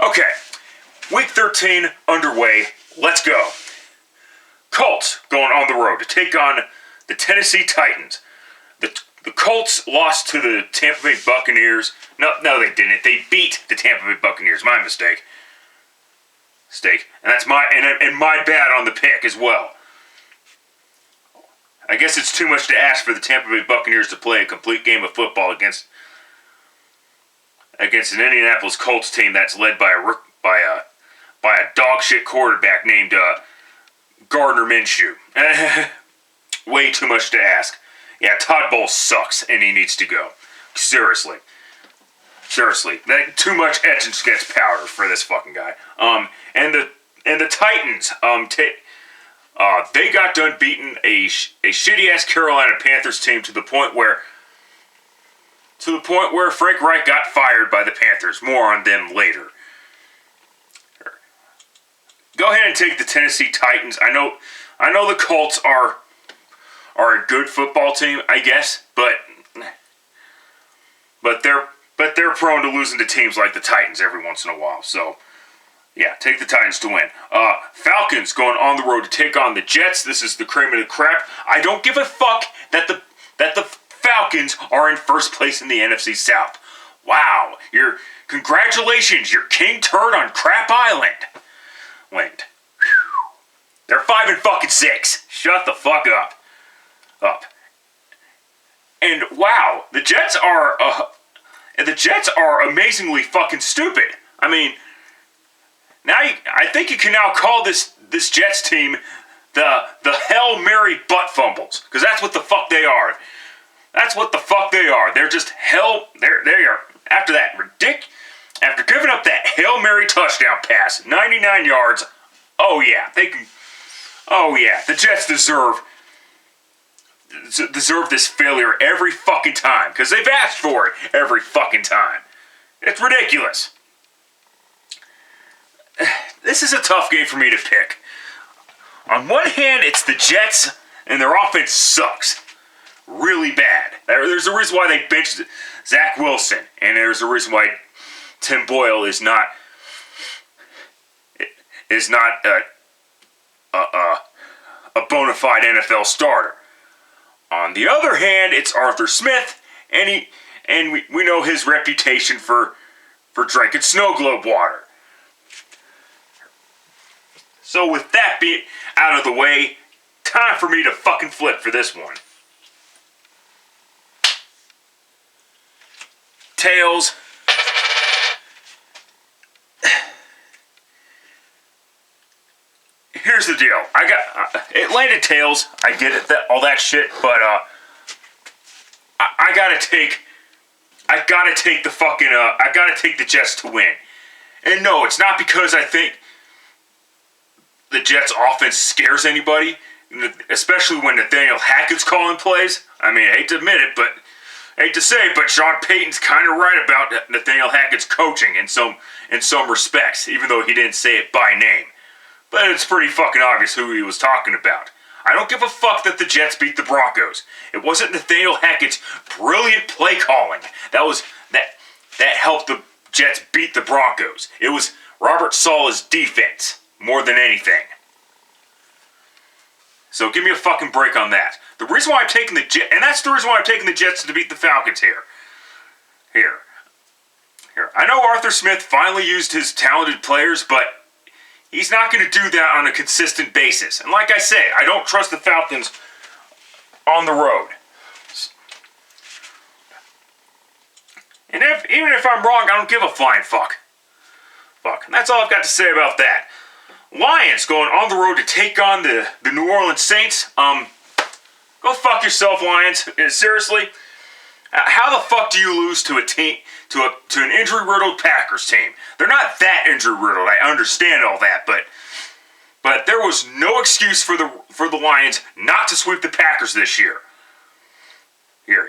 Okay, week 13 underway. Let's go. Colts going on the road to take on the Tennessee Titans. The Colts lost to the Tampa Bay Buccaneers. No, they didn't. They beat the Tampa Bay Buccaneers. My mistake. And that's my bad on the pick as well. I guess it's too much to ask for the Tampa Bay Buccaneers to play a complete game of football against an Indianapolis Colts team that's led by a dog shit quarterback named Gardner Minshew. Way too much to ask. Yeah, Todd Bowles sucks and he needs to go. Seriously, that too much etch and sketch powder for this fucking guy. And the Titans, they got done beating a shitty ass Carolina Panthers team to the point where Frank Reich got fired by the Panthers. More on them later. Go ahead and take the Tennessee Titans. I know the Colts are a good football team, I guess, but they're prone to losing to teams like the Titans every once in a while. So, yeah, take the Titans to win. Falcons going on the road to take on the Jets. This is the cream of the crap. I don't give a fuck that the Falcons are in first place in the NFC South. Wow, congratulations, you're King Turd on Crap Island. They're 5-6. Shut the fuck up. And wow, the Jets are amazingly fucking stupid. I mean, I think you can now call this Jets team the Hail Mary butt fumbles, because that's what the fuck they are. They're just they are. After that, after giving up that Hail Mary touchdown pass, 99 yards, the Jets deserve this failure every fucking time, because they've asked for it every fucking time. It's ridiculous. This is a tough game for me to pick. On one hand, it's the Jets, and their offense sucks. Really bad. There's a reason why they benched Zach Wilson, and there's a reason why Tim Boyle is not a bona fide NFL starter. On the other hand, it's Arthur Smith, and we know his reputation for drinking snow globe water. So with that being out of the way, time for me to fucking flip for this one. Tails. Here's the deal. I got it landed tails. I get it, all that shit, but I gotta take the Jets to win. And no, it's not because I think the Jets offense scares anybody, especially when Nathaniel Hackett's calling plays. I mean, I hate to admit it, but Sean Payton's kind of right about Nathaniel Hackett's coaching in some respects, even though he didn't say it by name. But it's pretty fucking obvious who he was talking about. I don't give a fuck that the Jets beat the Broncos. It wasn't Nathaniel Hackett's brilliant play calling that helped the Jets beat the Broncos. It was Robert Saleh's defense more than anything. So give me a fucking break on that. The reason why I'm taking the Jets, and that's the reason why I'm taking the Jets to beat the Falcons here. I know Arthur Smith finally used his talented players, but he's not going to do that on a consistent basis. And like I say, I don't trust the Falcons on the road. And even if I'm wrong, I don't give a flying fuck. And that's all I've got to say about that. Lions going on the road to take on the New Orleans Saints. Go fuck yourself, Lions. Seriously, how the fuck do you lose to a team, to an injury-riddled Packers team? They're not that injury-riddled. I understand all that, but there was no excuse for the Lions not to sweep the Packers this year. They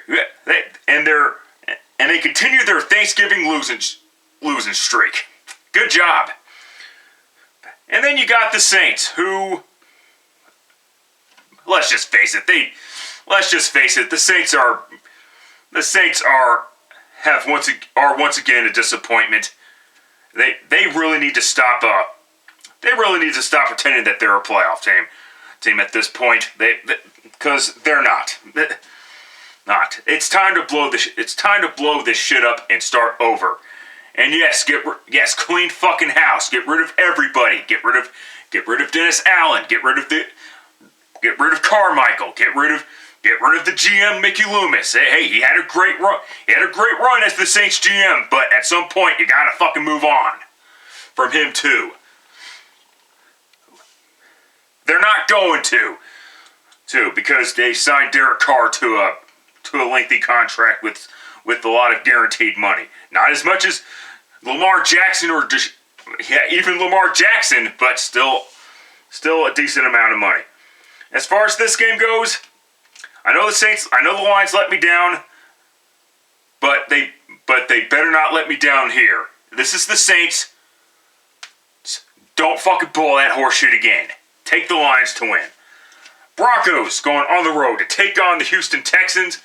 continue their Thanksgiving losing streak. Good job. And then you got the Saints, who, let's just face it, the Saints are once again a disappointment. They really need to stop. They really need to stop pretending that they're a playoff team at this point. Because they're not. Not. It's time to blow this shit up and start over. And yes, clean fucking house. Get rid of everybody. Get rid of Dennis Allen. Get rid of Carmichael. Get rid of the GM Mickey Loomis. Hey, he had a great run. He had a great run as the Saints GM, but at some point you gotta fucking move on from him too. They're not going to because they signed Derek Carr to a lengthy contract with a lot of guaranteed money. Not as much as Lamar Jackson even Lamar Jackson, but still a decent amount of money. As far as this game goes, I know the Lions let me down, but they better not let me down here. This is the Saints. Don't fucking pull that horseshit again. Take the Lions to win. Broncos going on the road to take on the Houston Texans.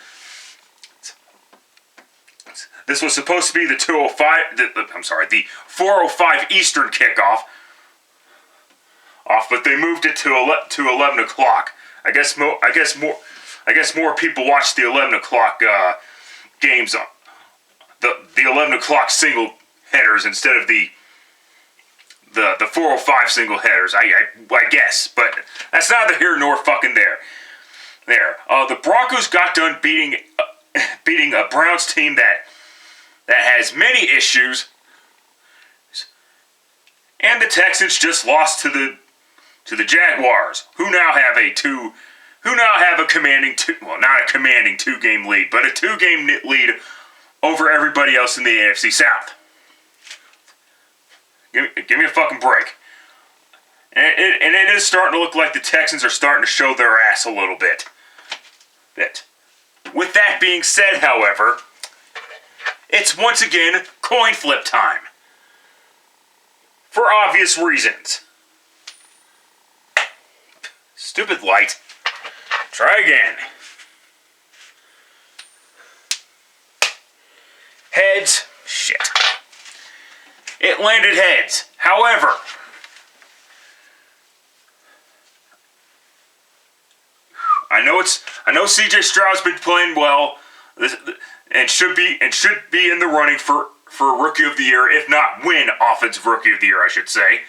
This was supposed to be the 4:05 Eastern kickoff. But they moved it to 11 o'clock. I guess more people watch the 11 o'clock games, the 11 o'clock single headers instead of the 4:05 single headers. I guess, but that's neither here nor fucking there. The Broncos got done beating a Browns team that has many issues, and the Texans just lost to the Jaguars, who now have a commanding not a commanding 2-game lead, but a 2-game lead over everybody else in the AFC South. Give me a fucking break. And it is starting to look like the Texans are starting to show their ass a little bit. With that being said, however, it's once again coin flip time. For obvious reasons. Stupid light. Try again. Heads. Shit. It landed heads. However, I know CJ Stroud's been playing well and should be in the running for Rookie of the Year, if not win Offensive Rookie of the Year, I should say.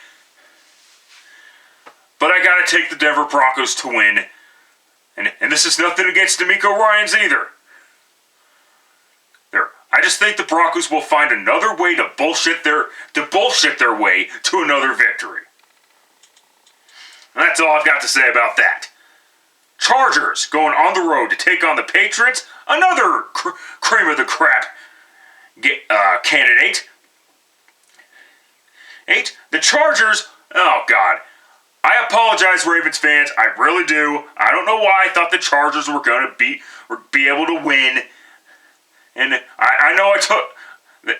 But I gotta take the Denver Broncos to win. And this is nothing against DeMeco Ryans either. I just think the Broncos will find another way to bullshit their way to another victory. And that's all I've got to say about that. Chargers going on the road to take on the Patriots, another cream of the crap candidate. The Chargers, oh God. I apologize, Ravens fans. I really do. I don't know why I thought the Chargers were going to be able to win. And I know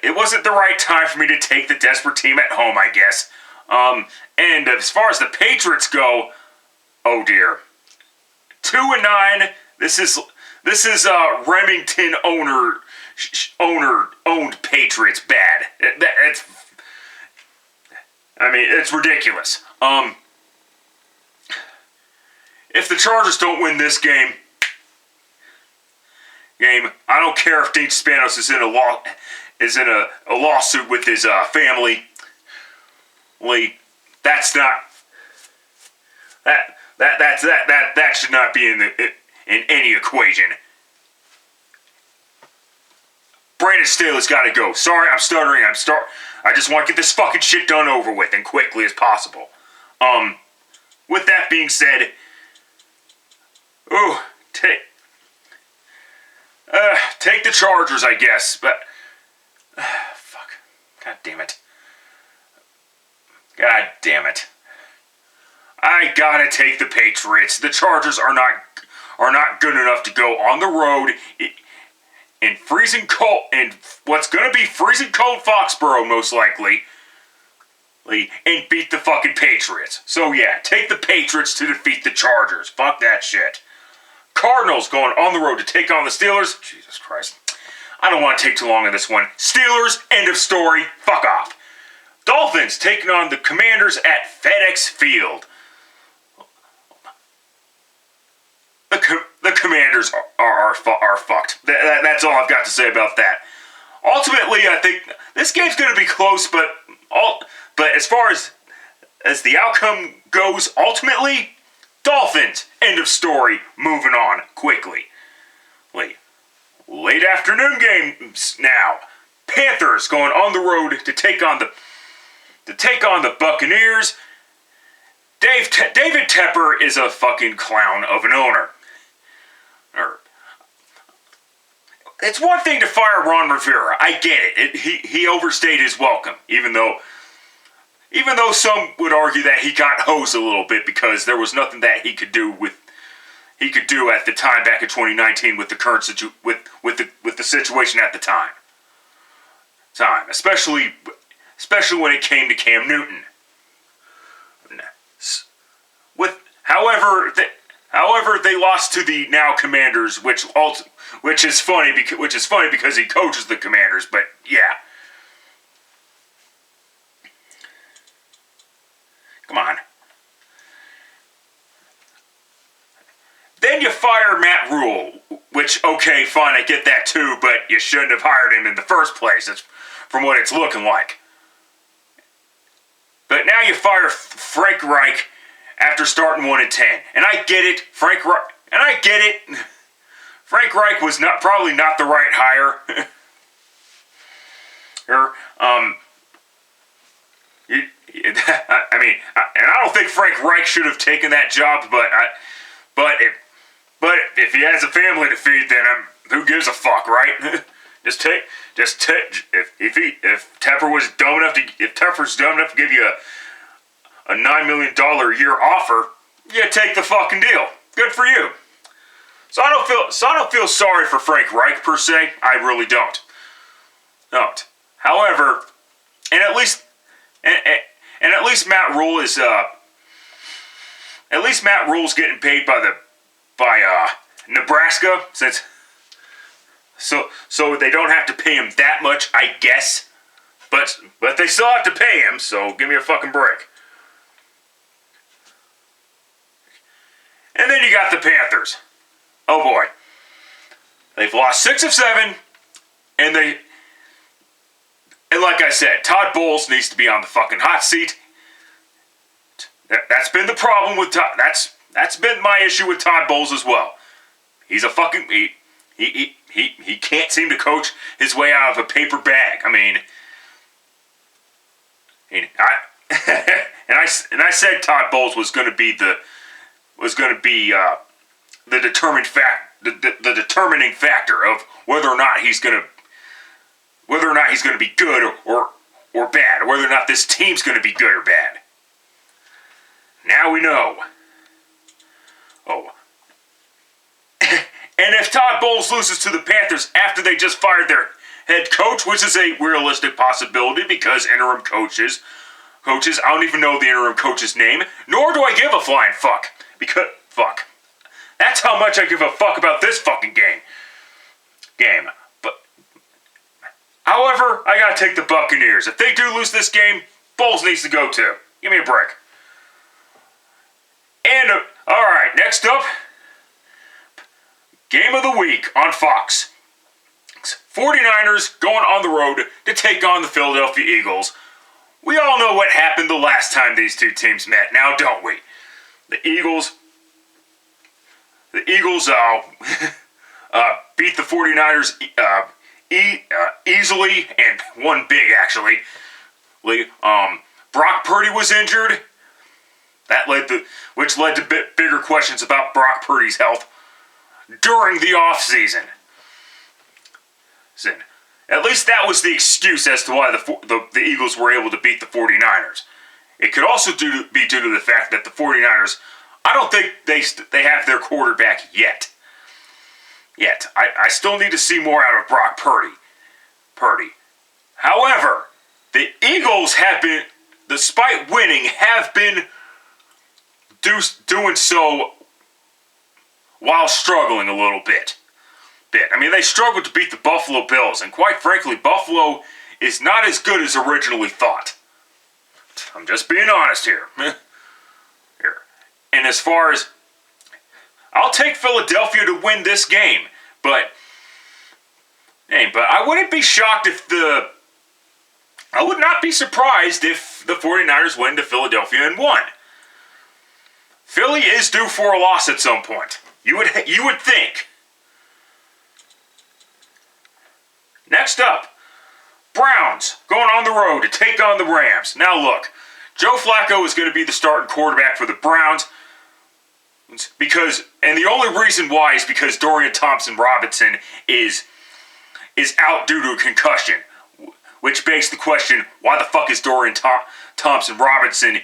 it wasn't the right time for me to take the desperate team at home, I guess. And as far as the Patriots go, oh dear. 2-9. This is Remington owned Patriots bad. It's ridiculous. If the Chargers don't win this game, I don't care if Dean Spanos is in a lawsuit with his family. That's not that should not be in any equation. Brandon Staley's got to go. Sorry, I'm stuttering. I just want to get this fucking shit done over with and quickly as possible. With that being said, take the Chargers, I guess, but fuck. God damn it. I gotta take the Patriots. The Chargers are not good enough to go on the road in freezing cold, in what's gonna be freezing cold Foxborough, most likely, and beat the fucking Patriots. So yeah, take the Patriots to defeat the Chargers. Fuck that shit. Cardinals going on the road to take on the Steelers. Jesus Christ. I don't want to take too long on this one. Steelers, end of story. Fuck off. Dolphins taking on the Commanders at FedEx Field. The Commanders are fucked. That's all I've got to say about that. Ultimately, I think this game's going to be close, but as far as the outcome goes, ultimately, Dolphins. End of story. Moving on quickly. Late afternoon games now. Panthers going on the road to take on the Buccaneers. David Tepper is a fucking clown of an owner. It's one thing to fire Ron Rivera. I get it. He overstayed his welcome, even though some would argue that he got hosed a little bit because there was nothing that he could do at the time back in 2019 with the current with the situation at the time. Especially when it came to Cam Newton. However, they lost to the now Commanders, which is funny because he coaches the Commanders. But yeah, come on. Then you fire Matt Rule, which okay, fine, I get that too, but you shouldn't have hired him in the first place. That's from what it's looking like. But now you fire Frank Reich after starting 1-10, and I get it. Frank Reich was probably not the right hire. And I don't think Frank Reich should have taken that job. But if he has a family to feed, then who gives a fuck, right? If Tepper's dumb enough to give you a $9 million a year offer, you take the fucking deal. Good for you. So I don't feel sorry for Frank Reich per se. I really don't. However, and at least Matt Rule is getting paid by Nebraska so they don't have to pay him that much, I guess. But they still have to pay him, so give me a fucking break. And then you got the Panthers. Oh boy. They've lost 6 of 7, and like I said, Todd Bowles needs to be on the fucking hot seat. That's been the problem with Todd. That's been my issue with Todd Bowles as well. He's a fucking he can't seem to coach his way out of a paper bag. I said Todd Bowles was going to be the determining factor of whether or not he's going to be good or bad, or whether or not this team's going to be good or bad. Now we know. Oh. And if Todd Bowles loses to the Panthers after they just fired their head coach, which is a realistic possibility because interim coaches, I don't even know the interim coach's name, nor do I give a flying fuck. Because, fuck. That's how much I give a fuck about this fucking game. But, however, I gotta take the Buccaneers. If they do lose this game, Bowles needs to go too. Give me a break. And, alright, next up, Game of the Week on Fox. 49ers going on the road to take on the Philadelphia Eagles. We all know what happened the last time these two teams met, now don't we? The Eagles beat the 49ers easily, and won big, actually. Brock Purdy was injured, which led to bigger questions about Brock Purdy's health during the offseason. At least that was the excuse as to why the Eagles were able to beat the 49ers. It could also be due to the fact that the 49ers, I don't think they have their quarterback yet. I still need to see more out of Brock Purdy. However, the Eagles have been, despite winning, have been doing so while struggling a little bit. They struggled to beat the Buffalo Bills, and quite frankly, Buffalo is not as good as originally thought. I'm just being honest here. Here. And as far as, I'll take Philadelphia to win this game, but I wouldn't be shocked if I would not be surprised if the 49ers went to Philadelphia and won. Philly is due for a loss at some point. You would think. Next up, Browns going on the road to take on the Rams. Now look, Joe Flacco is going to be the starting quarterback for the Browns and the only reason why is because Dorian Thompson-Robinson is out due to a concussion, which begs the question, why the fuck is Dorian Thompson-Robinson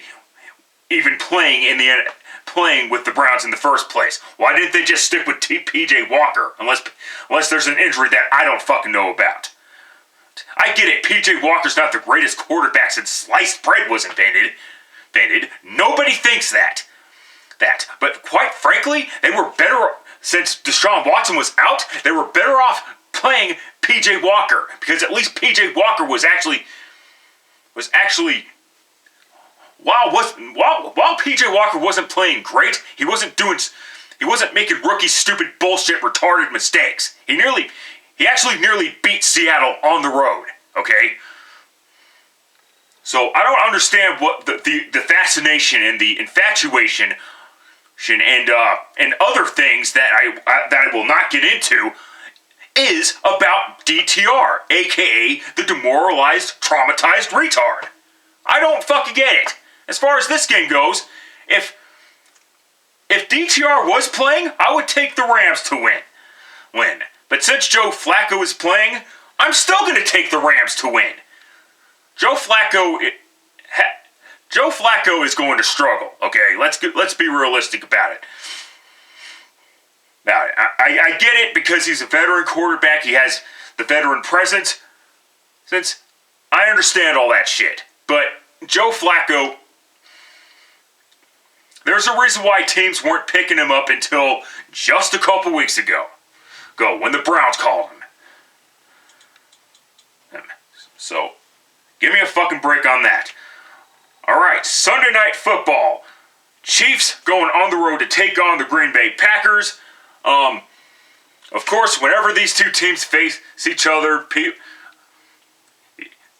even playing with the Browns in the first place? Why didn't they just stick with P.J. Walker, unless there's an injury that I don't fucking know about? I get it, P.J. Walker's not the greatest quarterback since sliced bread was invented. Nobody thinks that. But quite frankly, they were better, since Deshaun Watson was out, they were better off playing P.J. Walker, because at least P.J. Walker was actually while P.J. Walker wasn't playing great, he wasn't making rookie stupid bullshit retarded mistakes. He actually nearly beat Seattle on the road, okay? So I don't understand what the fascination and the infatuation and other things that I will not get into is about DTR, aka the demoralized, traumatized retard. I don't fucking get it. As far as this game goes, if DTR was playing, I would take the Rams to win. But since Joe Flacco is playing, I'm still going to take the Rams to win. Joe Flacco is going to struggle, okay? Let's be realistic about it. Now, I get it because he's a veteran quarterback. He has the veteran presence. Since I understand all that shit. But Joe Flacco, there's a reason why teams weren't picking him up until just a couple weeks ago. When the Browns called him. So, give me a fucking break on that. Alright, Sunday Night Football. Chiefs going on the road to take on the Green Bay Packers. Of course, whenever these two teams face each other,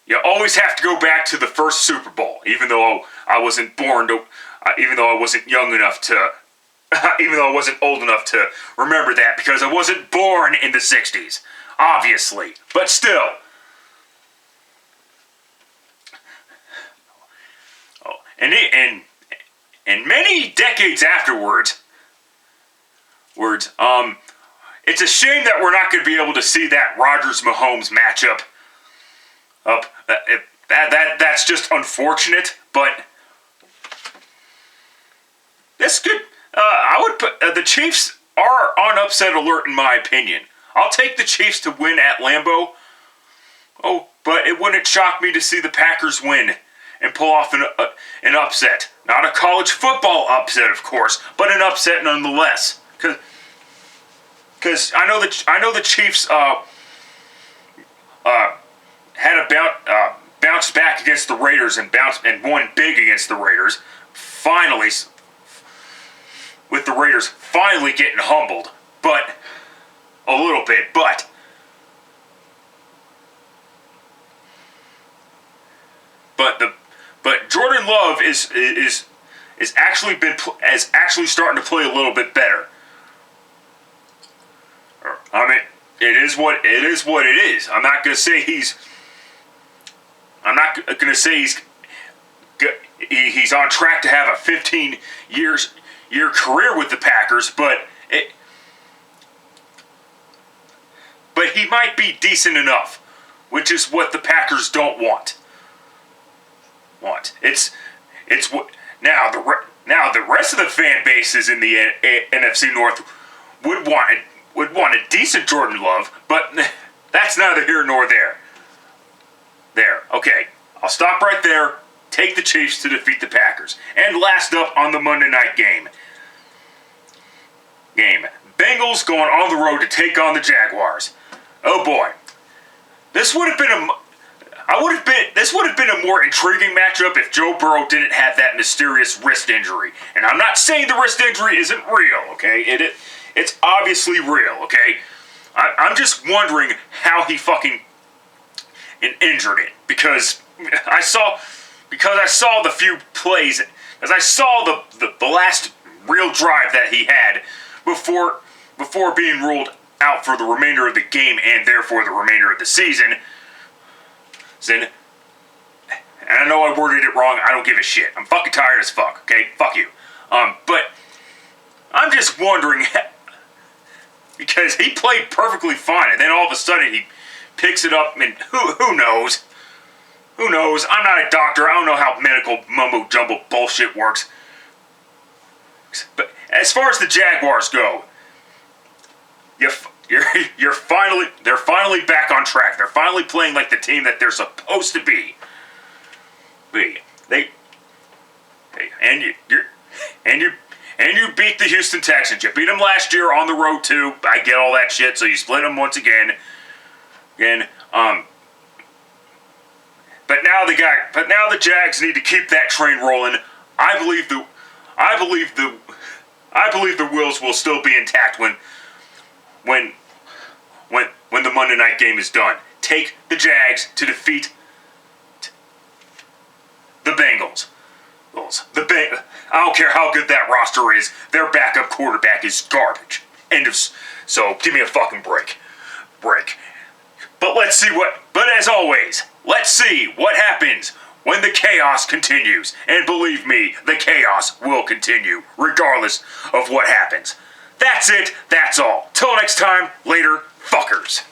you always have to go back to the first Super Bowl, even though I wasn't young enough to, even though I wasn't old enough to remember that, because I wasn't born in the 60s, obviously, but still. And many decades afterwards, it's a shame that we're not going to be able to see that Rodgers-Mahomes matchup. That's just unfortunate, but this could. I would put the Chiefs are on upset alert in my opinion. I'll take the Chiefs to win at Lambeau. Oh, but it wouldn't shock me to see the Packers win and pull off an upset. Not a college football upset, of course, but an upset nonetheless. Because I know the Chiefs had a bounce back against the Raiders and won big against the Raiders. Finally, with the Raiders finally getting humbled, but a little bit, but Jordan Love is actually starting to play a little bit better. I mean, it is what it is. I'm not going to say he's on track to have a 15-year career with the Packers, but he might be decent enough, which is what the Packers don't want. It's now the rest of the fan bases in the NFC North would want a decent Jordan Love, but that's neither here nor there. Okay, I'll stop right there. Take the Chiefs to defeat the Packers. And last up on the Monday night game. Bengals going on the road to take on the Jaguars. Oh boy. This would have been This would have been a more intriguing matchup if Joe Burrow didn't have that mysterious wrist injury. And I'm not saying the wrist injury isn't real, okay? It's obviously real, okay? I'm just wondering how he fucking injured it, because I saw the few plays, as I saw the last real drive that he had before being ruled out for the remainder of the game and therefore the remainder of the season. And I know I worded it wrong. I don't give a shit. I'm fucking tired as fuck. Okay, fuck you. But I'm just wondering, because he played perfectly fine, and then all of a sudden he picks it up, and who knows? Who knows? I'm not a doctor. I don't know how medical mumbo-jumbo bullshit works. But as far as the Jaguars go, they're finally back on track. They're finally playing like the team that they're supposed to be. And you beat the Houston Texans. You beat them last year on the road too. I get all that shit. So you split them once again. But now the Jags need to keep that train rolling. I believe the wheels will still be intact when the Monday night game is done. Take the Jags to defeat the Bengals. I don't care how good that roster is. Their backup quarterback is garbage. So give me a fucking break. But as always, let's see what happens when the chaos continues. And believe me, the chaos will continue, regardless of what happens. That's it, that's all. Till next time, later, fuckers.